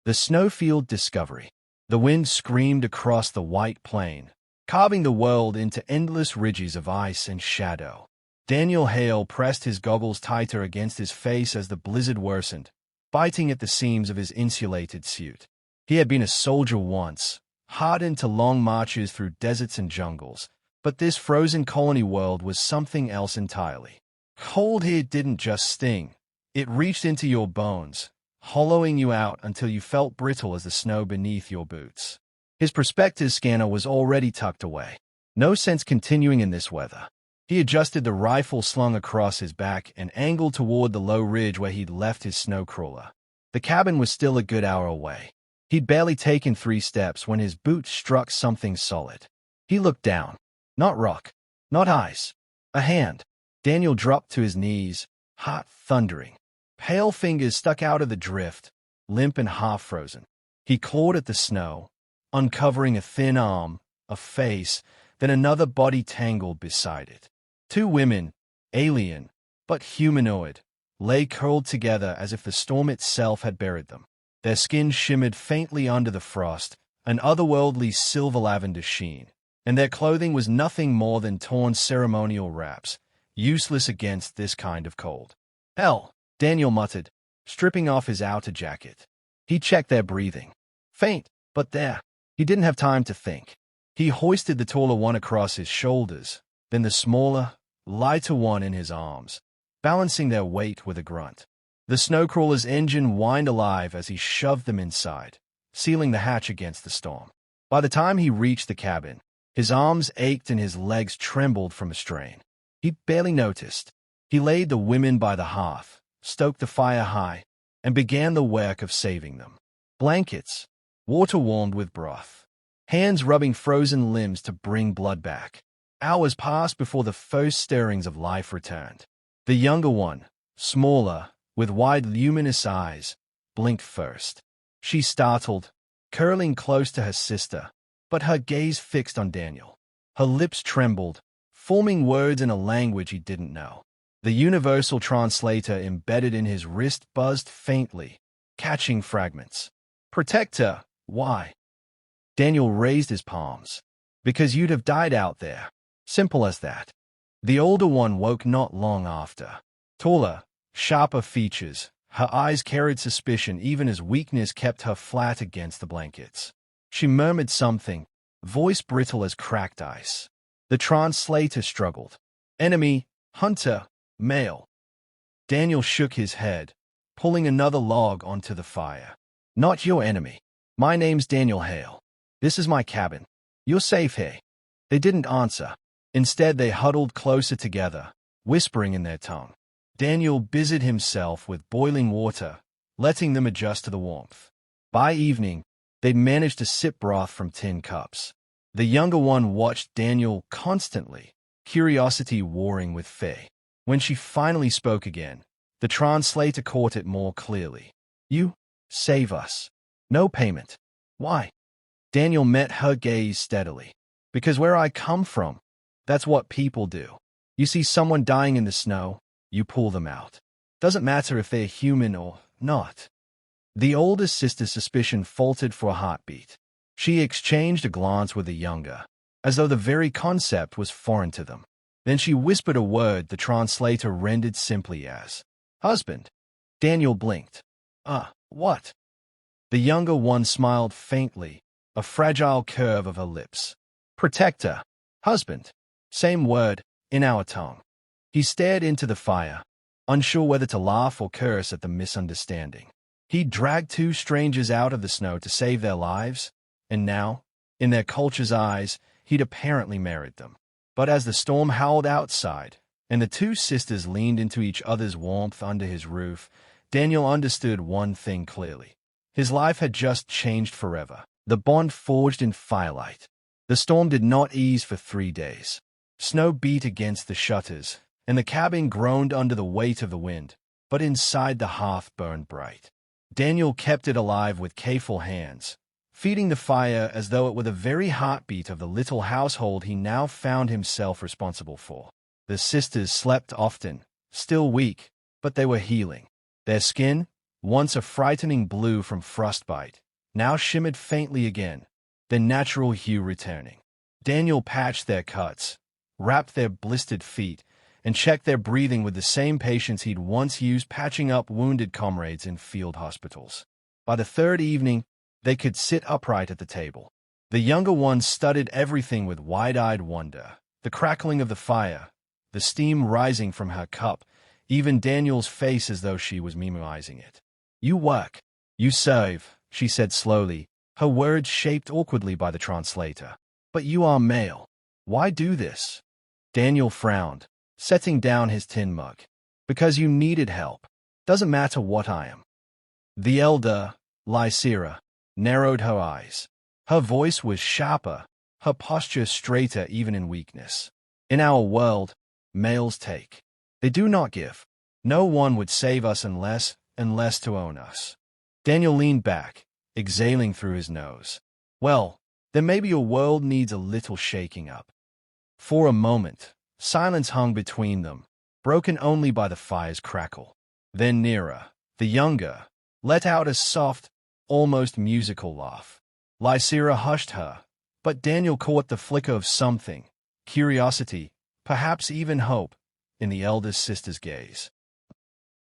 The snowfield discovery. The wind screamed across the white plain, carving the world into endless ridges of ice and shadow. Daniel Hale pressed his goggles tighter against his face as the blizzard worsened, biting at the seams of his insulated suit. He had been a soldier once, hardened to long marches through deserts and jungles, but this frozen colony world was something else entirely. Cold here didn't just sting. It reached into your bones, hollowing you out until you felt brittle as the snow beneath your boots. His prospector scanner was already tucked away. No sense continuing in this weather. He adjusted the rifle slung across his back and angled toward the low ridge where he'd left his snowcrawler. The cabin was still a good hour away. He'd barely taken 3 steps when his boot struck something solid. He looked down. Not rock, not ice, a hand. Daniel dropped to his knees, heart thundering. Pale fingers stuck out of the drift, limp and half-frozen. He clawed at the snow, uncovering a thin arm, a face, then another body tangled beside it. 2 women, alien, but humanoid, lay curled together as if the storm itself had buried them. Their skin shimmered faintly under the frost, an otherworldly silver-lavender sheen, and their clothing was nothing more than torn ceremonial wraps, useless against this kind of cold. "Hell," Daniel muttered, stripping off his outer jacket. He checked their breathing. Faint, but there. He didn't have time to think. He hoisted the taller one across his shoulders, then the smaller, lighter one in his arms, balancing their weight with a grunt. The snowcrawler's engine whined alive as he shoved them inside, sealing the hatch against the storm. By the time he reached the cabin, his arms ached and his legs trembled from a strain. He barely noticed. He laid the women by the hearth, stoked the fire high, and began the work of saving them. Blankets, water warmed with broth, hands rubbing frozen limbs to bring blood back. Hours passed before the first stirrings of life returned. The younger one, smaller, with wide luminous eyes, blinked first. She startled, curling close to her sister, but her gaze fixed on Daniel. Her lips trembled, forming words in a language he didn't know. The universal translator embedded in his wrist buzzed faintly, catching fragments. "Protector, why?" Daniel raised his palms. "Because you'd have died out there. Simple as that." The older one woke not long after. Taller, sharper features, her eyes carried suspicion even as weakness kept her flat against the blankets. She murmured something, voice brittle as cracked ice. The translator struggled. "Enemy, hunter, male." Daniel shook his head, pulling another log onto the fire. "Not your enemy. My name's Daniel Hale. This is my cabin. You're safe here." They didn't answer. Instead, they huddled closer together, whispering in their tongue. Daniel busied himself with boiling water, letting them adjust to the warmth. By evening, they'd managed to sip broth from tin cups. The younger one watched Daniel constantly, curiosity warring with fear. When she finally spoke again, the translator caught it more clearly. "You save us. No payment. Why?" Daniel met her gaze steadily. "Because where I come from, that's what people do. You see someone dying in the snow, you pull them out. Doesn't matter if they're human or not." The older sister's suspicion faltered for a heartbeat. She exchanged a glance with the younger, as though the very concept was foreign to them. Then she whispered a word the translator rendered simply as, "Husband." Daniel blinked. What?" The younger one smiled faintly, a fragile curve of her lips. "Protector. Husband. Same word, in our tongue." He stared into the fire, unsure whether to laugh or curse at the misunderstanding. He dragged 2 strangers out of the snow to save their lives, and now, in their culture's eyes, he'd apparently married them. But as the storm howled outside, and the 2 sisters leaned into each other's warmth under his roof, Daniel understood one thing clearly. His life had just changed forever, the bond forged in firelight. The storm did not ease for 3 days. Snow beat against the shutters, and the cabin groaned under the weight of the wind, but inside the hearth burned bright. Daniel kept it alive with careful hands, feeding the fire as though it were the very heartbeat of the little household he now found himself responsible for. The sisters slept often, still weak, but they were healing. Their skin, once a frightening blue from frostbite, now shimmered faintly again, their natural hue returning. Daniel patched their cuts, wrapped their blistered feet, and checked their breathing with the same patience he'd once used patching up wounded comrades in field hospitals. By the third evening, they could sit upright at the table. The younger one studied everything with wide-eyed wonder, the crackling of the fire, the steam rising from her cup, even Daniel's face as though she was memorizing it. "You work. You serve," she said slowly, her words shaped awkwardly by the translator. "But you are male. Why do this?" Daniel frowned, setting down his tin mug. "Because you needed help. Doesn't matter what I am." The elder, Lycera, narrowed her eyes. Her voice was sharper, her posture straighter even in weakness. "In our world, males take. They do not give. No one would save us unless to own us." Daniel leaned back, exhaling through his nose. "Well, then maybe your world needs a little shaking up." For a moment, silence hung between them, broken only by the fire's crackle. Then Nera, the younger, let out a soft, almost musical laugh. Lycera hushed her, but Daniel caught the flicker of something, curiosity, perhaps even hope, in the eldest sister's gaze.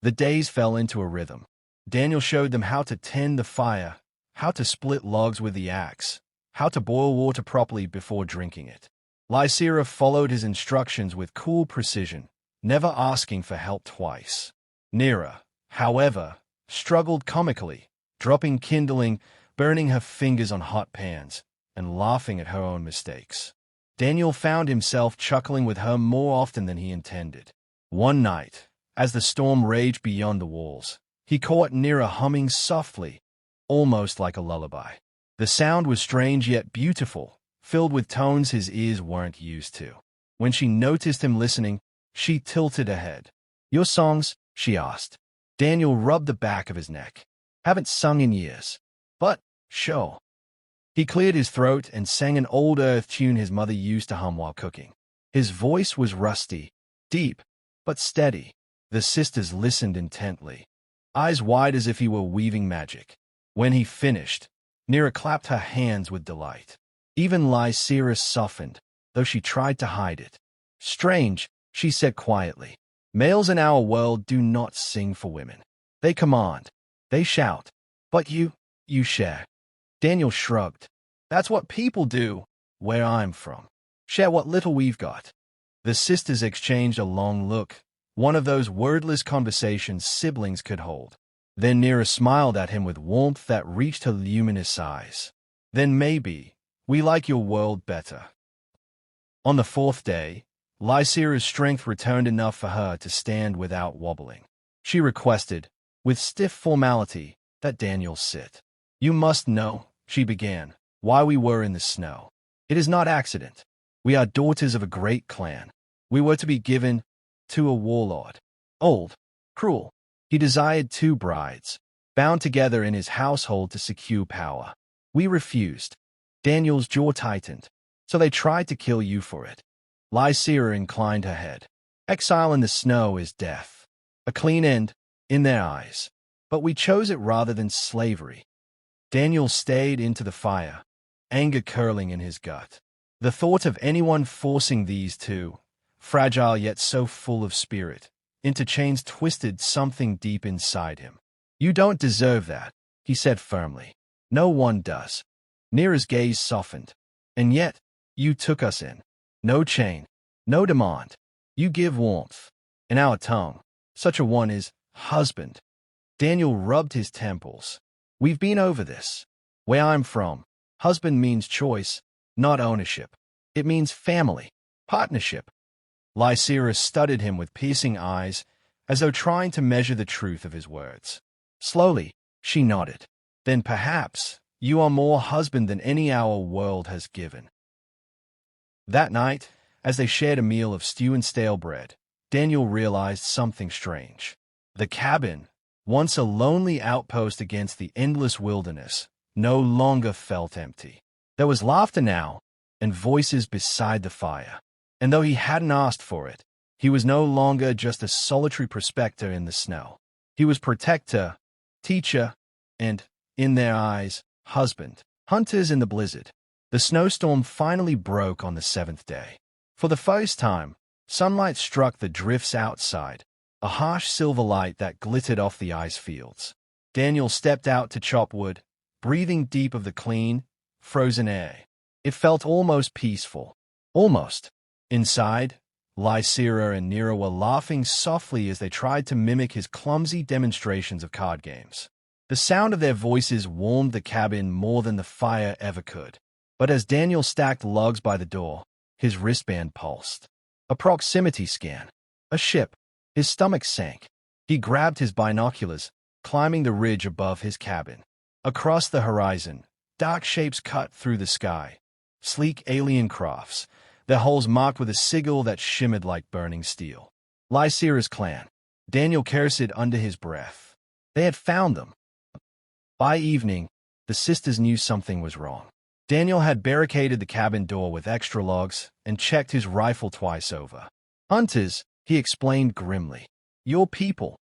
The days fell into a rhythm. Daniel showed them how to tend the fire, how to split logs with the axe, how to boil water properly before drinking it. Lycera followed his instructions with cool precision, never asking for help twice. Nera, however, struggled comically, dropping kindling, burning her fingers on hot pans, and laughing at her own mistakes. Daniel found himself chuckling with her more often than he intended. One night, as the storm raged beyond the walls, he caught Nera humming softly, almost like a lullaby. The sound was strange yet beautiful, filled with tones his ears weren't used to. When she noticed him listening, she tilted her head. "Your songs?" she asked. Daniel rubbed the back of his neck. "Haven't sung in years. But, sure." He cleared his throat and sang an old earth tune his mother used to hum while cooking. His voice was rusty, deep, but steady. The sisters listened intently, eyes wide as if he were weaving magic. When he finished, Nera clapped her hands with delight. Even Lycera softened, though she tried to hide it. "Strange," she said quietly. "Males in our world do not sing for women. They command. They shout. But you share." Daniel shrugged. "That's what people do, where I'm from. Share what little we've got." The sisters exchanged a long look, one of those wordless conversations siblings could hold. Then Nera smiled at him with warmth that reached her luminous eyes. "Then maybe we like your world better." On the fourth day, Lycera's strength returned enough for her to stand without wobbling. She requested, with stiff formality, that Daniel sit. "You must know," she began, "why we were in the snow. It is not accident. We are daughters of a great clan. We were to be given to a warlord. Old, cruel. He desired 2 brides, bound together in his household to secure power. We refused." Daniel's jaw tightened. "So they tried to kill you for it." Lycera inclined her head. "Exile in the snow is death. A clean end, in their eyes. But we chose it rather than slavery." Daniel stayed into the fire, anger curling in his gut. The thought of anyone forcing these two, fragile yet so full of spirit, into chains twisted something deep inside him. "You don't deserve that," he said firmly. "No one does." Nera's gaze softened. "And yet, you took us in. No chain, no demand. You give warmth. In our tongue, such a one is husband." Daniel rubbed his temples. "We've been over this. Where I'm from, husband means choice, not ownership. It means family, partnership." Lycera studied him with piercing eyes, as though trying to measure the truth of his words. Slowly, she nodded. "Then perhaps you are more husband than any our world has given." That night, as they shared a meal of stew and stale bread, Daniel realized something strange. The cabin, once a lonely outpost against the endless wilderness, no longer felt empty. There was laughter now, and voices beside the fire. And though he hadn't asked for it, he was no longer just a solitary prospector in the snow. He was protector, teacher, and, in their eyes, husband. Hunters in the blizzard. The snowstorm finally broke on the 7th day. For the first time, sunlight struck the drifts outside, a harsh silver light that glittered off the ice fields. Daniel stepped out to chop wood, breathing deep of the clean, frozen air. It felt almost peaceful. Almost. Inside, Lycera and Nera were laughing softly as they tried to mimic his clumsy demonstrations of card games. The sound of their voices warmed the cabin more than the fire ever could. But as Daniel stacked logs by the door, his wristband pulsed. A proximity scan. A ship. His stomach sank. He grabbed his binoculars, climbing the ridge above his cabin. Across the horizon, dark shapes cut through the sky. Sleek alien crafts, their hulls marked with a sigil that shimmered like burning steel. Lycera's clan. Daniel cursed under his breath. They had found them. By evening, the sisters knew something was wrong. Daniel had barricaded the cabin door with extra logs and checked his rifle twice over. Hunters, he explained grimly. Your people.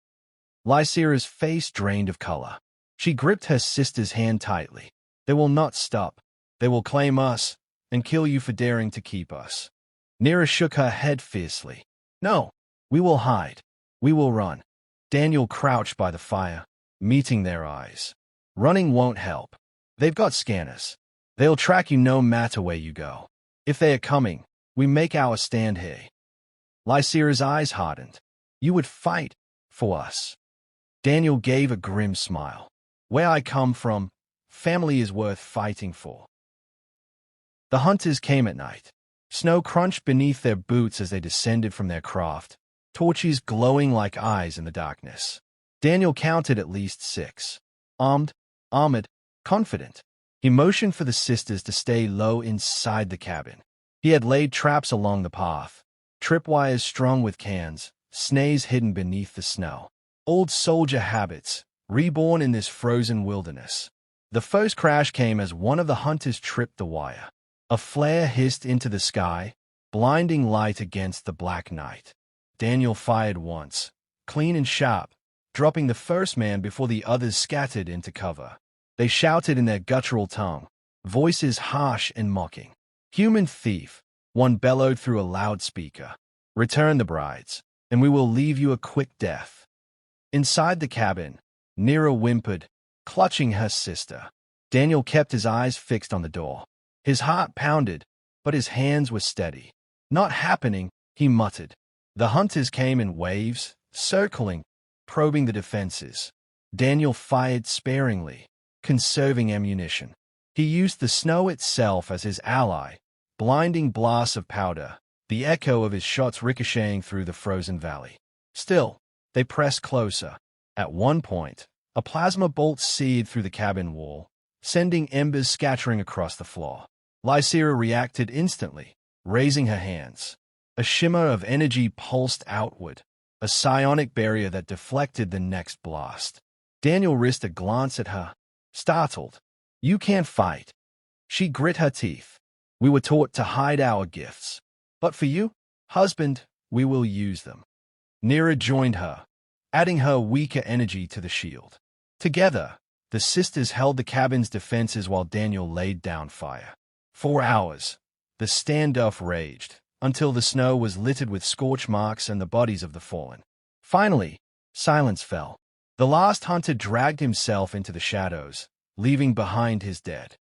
Lycera's face drained of color. She gripped her sister's hand tightly. They will not stop. They will claim us and kill you for daring to keep us. Nera shook her head fiercely. No, we will hide. We will run. Daniel crouched by the fire, meeting their eyes. Running won't help. They've got scanners. They'll track you no matter where you go. If they are coming, we make our stand here. Lycera's eyes hardened. You would fight for us. Daniel gave a grim smile. Where I come from, family is worth fighting for. The hunters came at night. Snow crunched beneath their boots as they descended from their craft, torches glowing like eyes in the darkness. Daniel counted at least 6. Armored, confident. He motioned for the sisters to stay low inside the cabin. He had laid traps along the path, tripwires strung with cans, snares hidden beneath the snow. Old soldier habits, reborn in this frozen wilderness. The first crash came as one of the hunters tripped the wire. A flare hissed into the sky, blinding light against the black night. Daniel fired once, clean and sharp, dropping the first man before the others scattered into cover. They shouted in their guttural tongue, voices harsh and mocking. Human thief, one bellowed through a loudspeaker. Return the brides, and we will leave you a quick death. Inside the cabin, Nera whimpered, clutching her sister. Daniel kept his eyes fixed on the door. His heart pounded, but his hands were steady. Not happening, he muttered. The hunters came in waves, circling, probing the defenses. Daniel fired sparingly, conserving ammunition. He used the snow itself as his ally, blinding blasts of powder, the echo of his shots ricocheting through the frozen valley. Still, they pressed closer. At one point, a plasma bolt seared through the cabin wall, sending embers scattering across the floor. Lycera reacted instantly, raising her hands. A shimmer of energy pulsed outward, a psionic barrier that deflected the next blast. Daniel risked a glance at her, startled. You can't fight. She grit her teeth. We were taught to hide our gifts. But for you, husband, we will use them. Nera joined her, adding her weaker energy to the shield. Together, the sisters held the cabin's defenses while Daniel laid down fire. For hours, the standoff raged, until the snow was littered with scorch marks and the bodies of the fallen. Finally, silence fell. The last hunter dragged himself into the shadows, leaving behind his dead.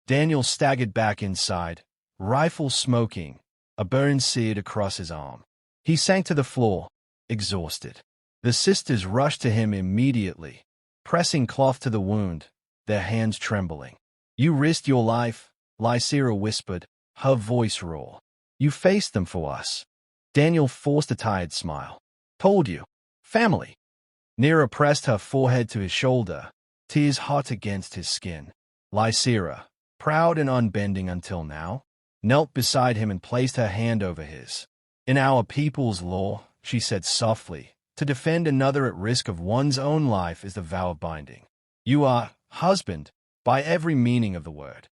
Daniel staggered back inside, rifle smoking, a burn seared across his arm. He sank to the floor, exhausted. The sisters rushed to him immediately, pressing cloth to the wound, their hands trembling. You risked your life, Lycera whispered, her voice raw. You faced them for us. Daniel forced a tired smile. Told you. Family. Nera pressed her forehead to his shoulder, tears hot against his skin. Lycera, proud and unbending until now, knelt beside him and placed her hand over his. In our people's law, she said softly, to defend another at risk of one's own life is the vow of binding. You are husband, by every meaning of the word.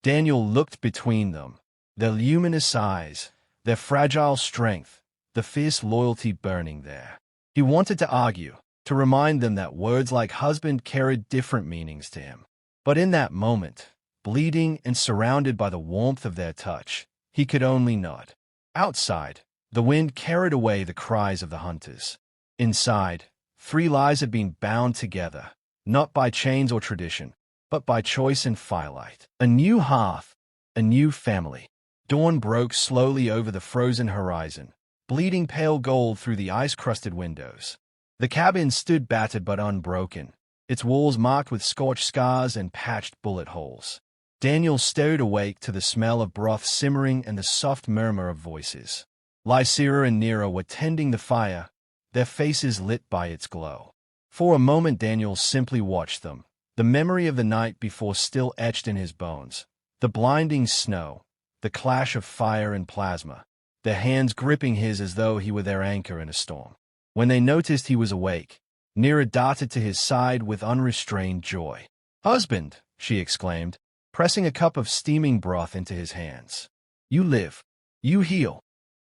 Daniel looked between them, their luminous eyes, their fragile strength, the fierce loyalty burning there. He wanted to argue, to remind them that words like husband carried different meanings to him. But in that moment, bleeding and surrounded by the warmth of their touch, he could only nod. Outside, the wind carried away the cries of the hunters. Inside, 3 lives had been bound together, not by chains or tradition, but by choice and firelight. A new hearth, a new family. Dawn broke slowly over the frozen horizon, bleeding pale gold through the ice-crusted windows. The cabin stood battered but unbroken, its walls marked with scorched scars and patched bullet holes. Daniel stowed awake to the smell of broth simmering and the soft murmur of voices. Lysira and Nera were tending the fire, their faces lit by its glow. For a moment Daniel simply watched them, the memory of the night before still etched in his bones. The blinding snow, the clash of fire and plasma, their hands gripping his as though he were their anchor in a storm. When they noticed he was awake, Nera darted to his side with unrestrained joy. "Husband," she exclaimed, pressing a cup of steaming broth into his hands. "You live. You heal."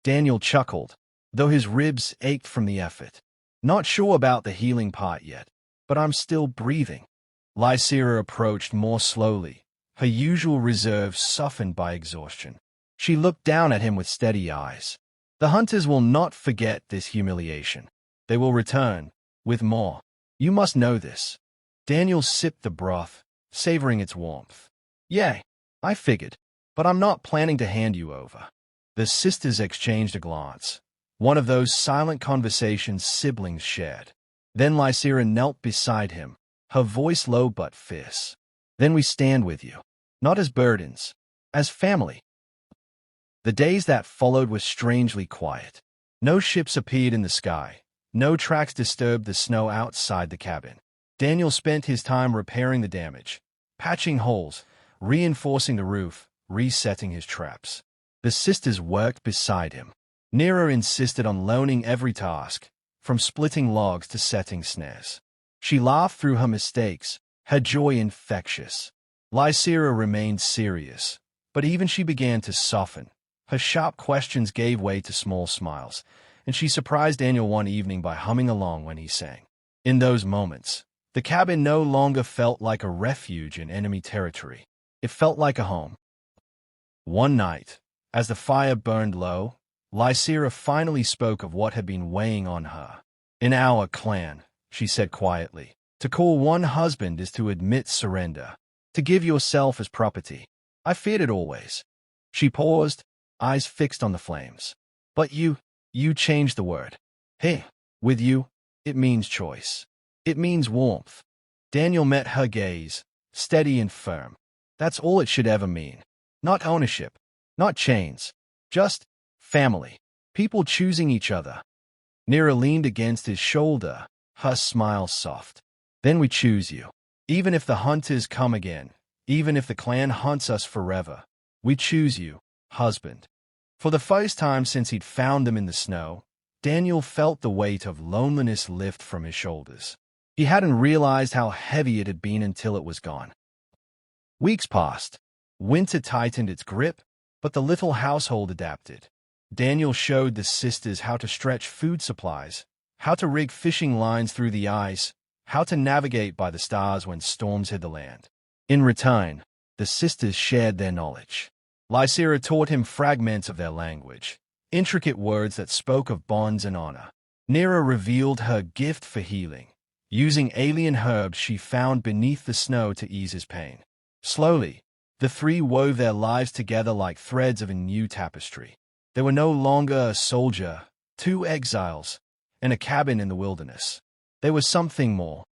Daniel chuckled, though his ribs ached from the effort. "Not sure about the healing part yet, but I'm still breathing." Lysira approached more slowly, her usual reserve softened by exhaustion. She looked down at him with steady eyes. "The hunters will not forget this humiliation. They will return, with more. You must know this." Daniel sipped the broth, savoring its warmth. "Yeah, I figured, but I'm not planning to hand you over." The sisters exchanged a glance, one of those silent conversations siblings shared. Then Lysira knelt beside him, her voice low but fierce. "Then we stand with you, not as burdens, as family." The days that followed were strangely quiet. No ships appeared in the sky. No tracks disturbed the snow outside the cabin. Daniel spent his time repairing the damage, patching holes, reinforcing the roof, resetting his traps. The sisters worked beside him. Nera insisted on learning every task, from splitting logs to setting snares. She laughed through her mistakes, her joy infectious. Lysira remained serious, but even she began to soften. Her sharp questions gave way to small smiles, and she surprised Daniel one evening by humming along when he sang. In those moments, the cabin no longer felt like a refuge in enemy territory. It felt like a home. One night, as the fire burned low, Lysira finally spoke of what had been weighing on her. "In our clan," she said quietly, "to call one husband is to admit surrender, to give yourself as property. I feared it always." She paused, eyes fixed on the flames. "But you changed the word. Hey, with you, it means choice. It means warmth." Daniel met her gaze, steady and firm. That's all it should ever mean. Not ownership, not chains, just family. People choosing each other. Nera leaned against his shoulder, her smile soft. "Then we choose you. Even if the hunters come again, even if the clan hunts us forever, we choose you, husband." For the first time since he'd found them in the snow, Daniel felt the weight of loneliness lift from his shoulders. He hadn't realized how heavy it had been until it was gone. Weeks passed. Winter tightened its grip, but the little household adapted. Daniel showed the sisters how to stretch food supplies, how to rig fishing lines through the ice, how to navigate by the stars when storms hid the land. In return, the sisters shared their knowledge. Lysira taught him fragments of their language, intricate words that spoke of bonds and honor. Nera revealed her gift for healing, using alien herbs she found beneath the snow to ease his pain. Slowly, the 3 wove their lives together like threads of a new tapestry. They were no longer a soldier, 2 exiles, and a cabin in the wilderness. They were something more.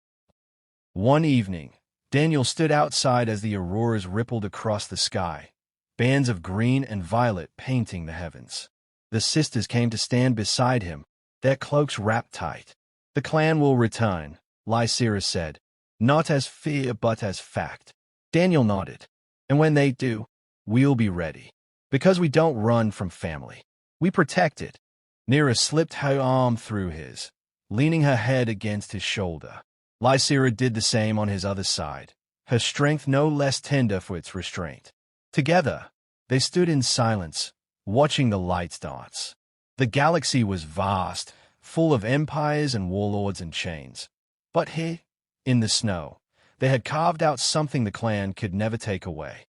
One evening, Daniel stood outside as the auroras rippled across the sky, bands of green and violet painting the heavens. The sisters came to stand beside him, their cloaks wrapped tight. "The clan will return," Lysira said, "not as fear but as fact." Daniel nodded. "And when they do, we'll be ready. Because we don't run from family. We protect it." Nera slipped her arm through his, leaning her head against his shoulder. Lysira did the same on his other side, her strength no less tender for its restraint. Together, they stood in silence, watching the lights dance. The galaxy was vast, full of empires and warlords and chains. But here, in the snow, they had carved out something the clan could never take away.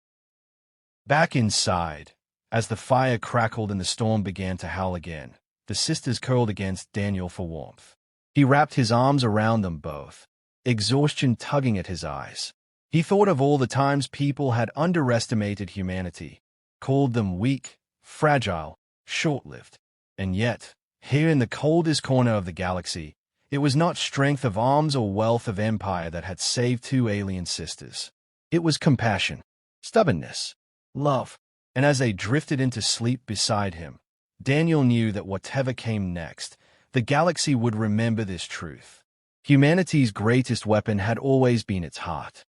Back inside, as the fire crackled and the storm began to howl again, the sisters curled against Daniel for warmth. He wrapped his arms around them both, exhaustion tugging at his eyes. He thought of all the times people had underestimated humanity, called them weak, fragile, short-lived. And yet, here in the coldest corner of the galaxy, it was not strength of arms or wealth of empire that had saved two alien sisters. It was compassion, stubbornness, love. And as they drifted into sleep beside him, Daniel knew that whatever came next, the galaxy would remember this truth. Humanity's greatest weapon had always been its heart.